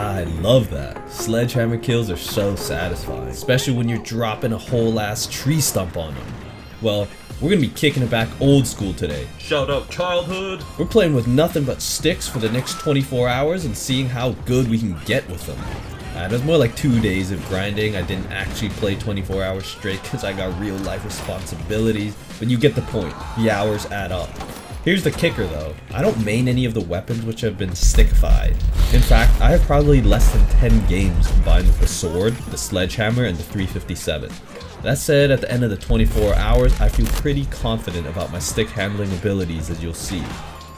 I love that. Sledgehammer kills are so satisfying, especially when you're dropping a whole ass tree stump on them. Well, we're gonna be kicking it back old school today. Shout out childhood! We're playing with nothing but sticks for the next 24 hours and seeing how good we can get with them. It was more like 2 days of grinding. I didn't actually play 24 hours straight because I got real life responsibilities, but you get the point. The hours add up. Here's the kicker though, I don't main any of the weapons which have been stickified. In fact, I have probably less than 10 games combined with the sword, the sledgehammer, and the 357. That said, at the end of the 24 hours, I feel pretty confident about my stick handling abilities, as you'll see.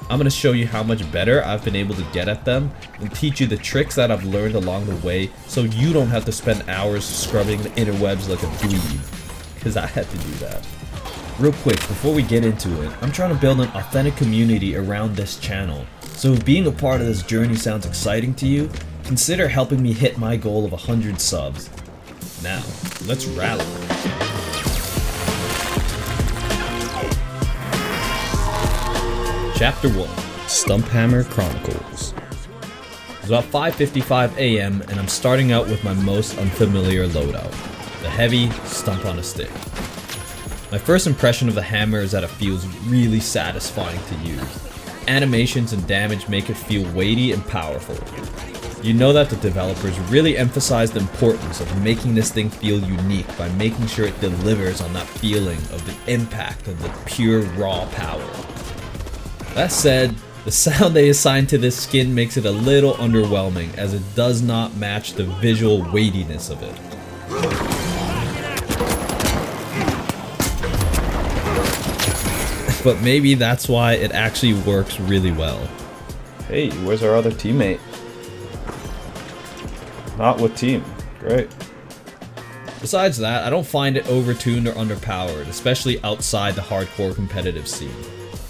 I'm going to show you how much better I've been able to get at them and teach you the tricks that I've learned along the way so you don't have to spend hours scrubbing the interwebs like a dweeb, because I had to do that. Real quick, before we get into it, I'm trying to build an authentic community around this channel. So if being a part of this journey sounds exciting to you, consider helping me hit my goal of 100 subs. Now, let's rally. Chapter 1, Stump-Hammer Chronicles. It's about 5:55 AM and I'm starting out with my most unfamiliar loadout, the heavy stump on a stick. My first impression of the hammer is that it feels really satisfying to use. Animations and damage make it feel weighty and powerful. You know that the developers really emphasize the importance of making this thing feel unique by making sure it delivers on that feeling of the impact and the pure raw power. That said, the sound they assigned to this skin makes it a little underwhelming as it does not match the visual weightiness of it. But maybe that's why it actually works really well. Hey, where's our other teammate? Not with team. Great. Besides that, I don't find it overtuned or underpowered, especially outside the hardcore competitive scene.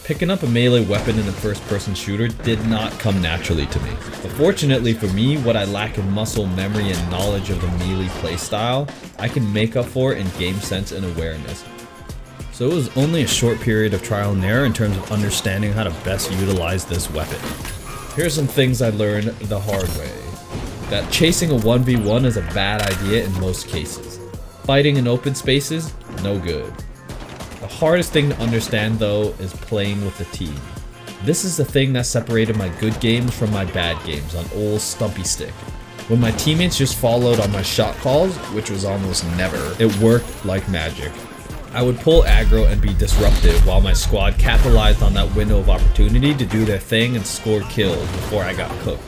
Picking up a melee weapon in a first-person shooter did not come naturally to me. But fortunately for me, what I lack in muscle memory and knowledge of the melee playstyle, I can make up for in game sense and awareness. So it was only a short period of trial and error in terms of understanding how to best utilize this weapon. Here's some things I learned the hard way. That chasing a 1v1 is a bad idea in most cases. Fighting in open spaces, no good. The hardest thing to understand though is playing with the team. This is the thing that separated my good games from my bad games on old Stumpy Stick. When my teammates just followed on my shot calls, which was almost never, it worked like magic. I would pull aggro and be disruptive while my squad capitalized on that window of opportunity to do their thing and score kills before I got cooked.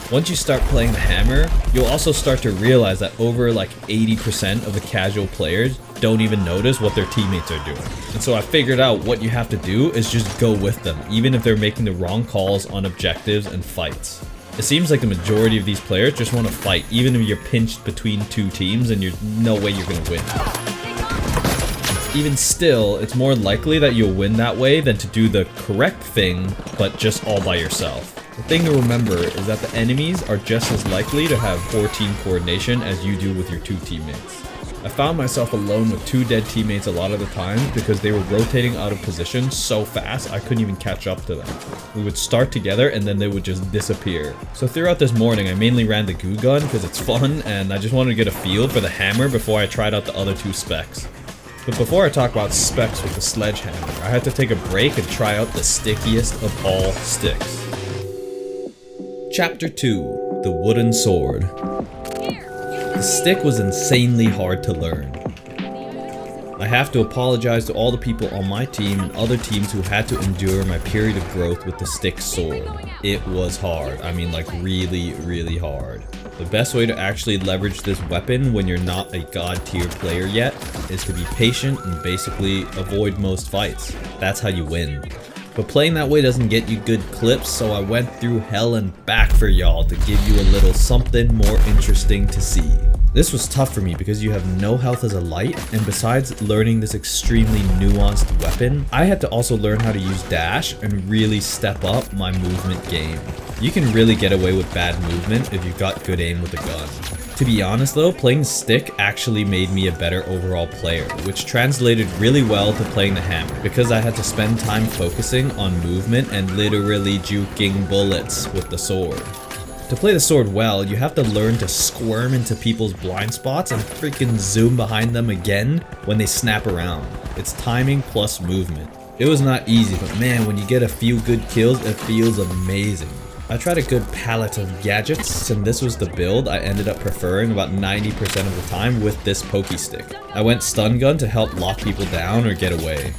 Once you start playing the hammer, you'll also start to realize that over like 80% of the casual players don't even notice what their teammates are doing. And so I figured out what you have to do is just go with them, even if they're making the wrong calls on objectives and fights. It seems like the majority of these players just want to fight, even if you're pinched between two teams and there's no way you're going to win. Even still, it's more likely that you'll win that way than to do the correct thing, but just all by yourself. The thing to remember is that the enemies are just as likely to have poor team coordination as you do with your two teammates. I found myself alone with two dead teammates a lot of the time because they were rotating out of position so fast I couldn't even catch up to them. We would start together and then they would just disappear. So throughout this morning I mainly ran the goo gun because it's fun and I just wanted to get a feel for the hammer before I tried out the other two specs. But before I talk about specs with the sledgehammer, I had to take a break and try out the stickiest of all sticks. Chapter 2, The Wooden Sword. The stick was insanely hard to learn. I have to apologize to all the people on my team and other teams who had to endure my period of growth with the stick sword. It was hard. I mean, like really, really hard. The best way to actually leverage this weapon when you're not a god tier player yet is to be patient and basically avoid most fights. That's how you win. But playing that way doesn't get you good clips, so I went through hell and back for y'all to give you a little something more interesting to see. This was tough for me because you have no health as a light, and besides learning this extremely nuanced weapon, I had to also learn how to use dash and really step up my movement game. You can really get away with bad movement if you've got good aim with a gun. To be honest though, playing stick actually made me a better overall player, which translated really well to playing the hammer, because I had to spend time focusing on movement and literally juking bullets with the sword. To play the sword well, you have to learn to squirm into people's blind spots and freaking zoom behind them again when they snap around. It's timing plus movement. It was not easy, but man, when you get a few good kills, it feels amazing. I tried a good palette of gadgets, and this was the build I ended up preferring about 90% of the time with this pokey stick. I went stun gun to help lock people down or get away,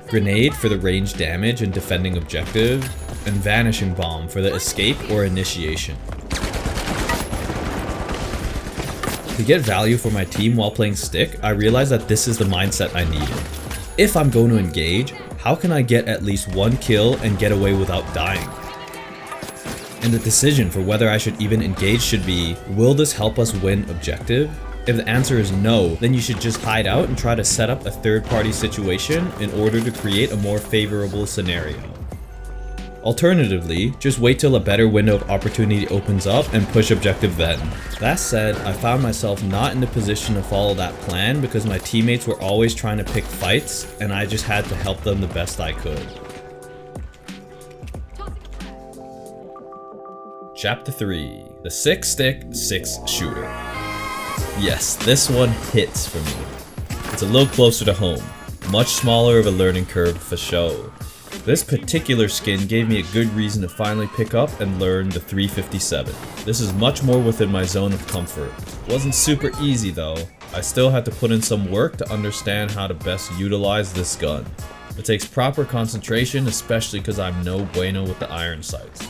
grenade for the range damage and defending objective, and vanishing bomb for the escape or initiation. To get value for my team while playing stick, I realized that this is the mindset I needed. If I'm going to engage, how can I get at least one kill and get away without dying? And the decision for whether I should even engage should be, will this help us win objective? If the answer is no, then you should just hide out and try to set up a third-party situation in order to create a more favorable scenario. Alternatively, just wait till a better window of opportunity opens up and push objective then. That said, I found myself not in the position to follow that plan because my teammates were always trying to pick fights and I just had to help them the best I could. Chapter 3. The 6-stick 6-shooter. Yes, this one hits for me. It's a little closer to home. Much smaller of a learning curve for show. This particular skin gave me a good reason to finally pick up and learn the 357. This is much more within my zone of comfort. Wasn't super easy though. I still had to put in some work to understand how to best utilize this gun. It takes proper concentration, especially because I'm no bueno with the iron sights.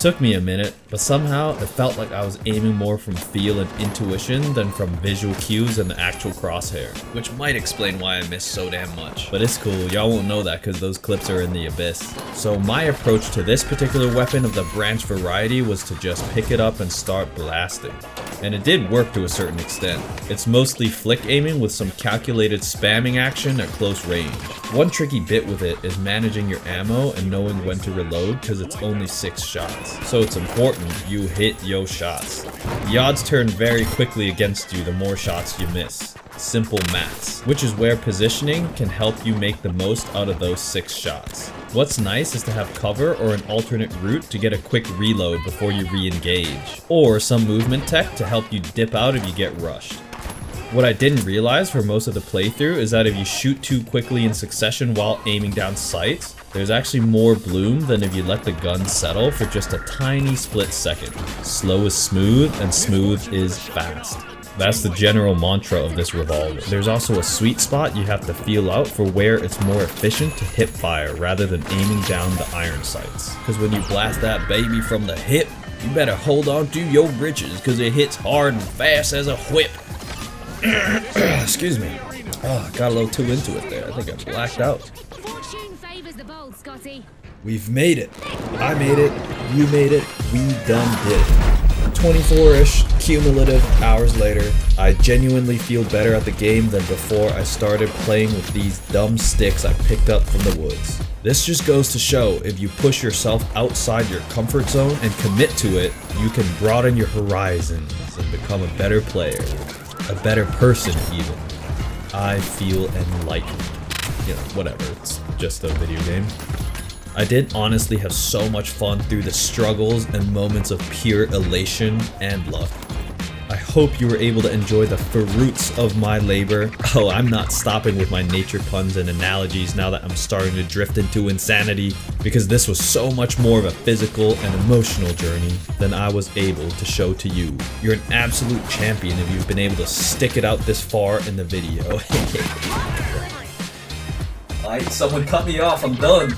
Took me a minute, but somehow it felt like I was aiming more from feel and intuition than from visual cues and the actual crosshair, which might explain why I missed so damn much. But it's cool, y'all won't know that because those clips are in the abyss. So my approach to this particular weapon of the branch variety was to just pick it up and start blasting. And it did work to a certain extent. It's mostly flick aiming with some calculated spamming action at close range. One tricky bit with it is managing your ammo and knowing when to reload because it's only 6 shots. So it's important you hit your shots. The odds turn very quickly against you the more shots you miss. Simple maths, which is where positioning can help you make the most out of those 6 shots. What's nice is to have cover or an alternate route to get a quick reload before you re-engage, or some movement tech to help you dip out if you get rushed. What I didn't realize for most of the playthrough is that if you shoot too quickly in succession while aiming down sights, there's actually more bloom than if you let the gun settle for just a tiny split second. Slow is smooth and smooth is fast. That's the general mantra of this revolver. There's also a sweet spot you have to feel out for where it's more efficient to hip fire rather than aiming down the iron sights. Because when you blast that baby from the hip, you better hold on to your britches because it hits hard and fast as a whip. Excuse me. Oh, got a little too into it there. I think I blacked out. Fortune favors the bold, Scotty. We've made it. I made it. You made it. We done did it. 24-ish cumulative hours later, I genuinely feel better at the game than before I started playing with these dumb sticks I picked up from the woods. This just goes to show if you push yourself outside your comfort zone and commit to it, you can broaden your horizons and become a better player. A better person even. I feel enlightened. You know, whatever, it's just a video game. I did honestly have so much fun through the struggles and moments of pure elation and luck. I hope you were able to enjoy the fruits of my labor. Oh, I'm not stopping with my nature puns and analogies now that I'm starting to drift into insanity, because this was so much more of a physical and emotional journey than I was able to show to you. You're an absolute champion if you've been able to stick it out this far in the video. Alright, someone cut me off, I'm done.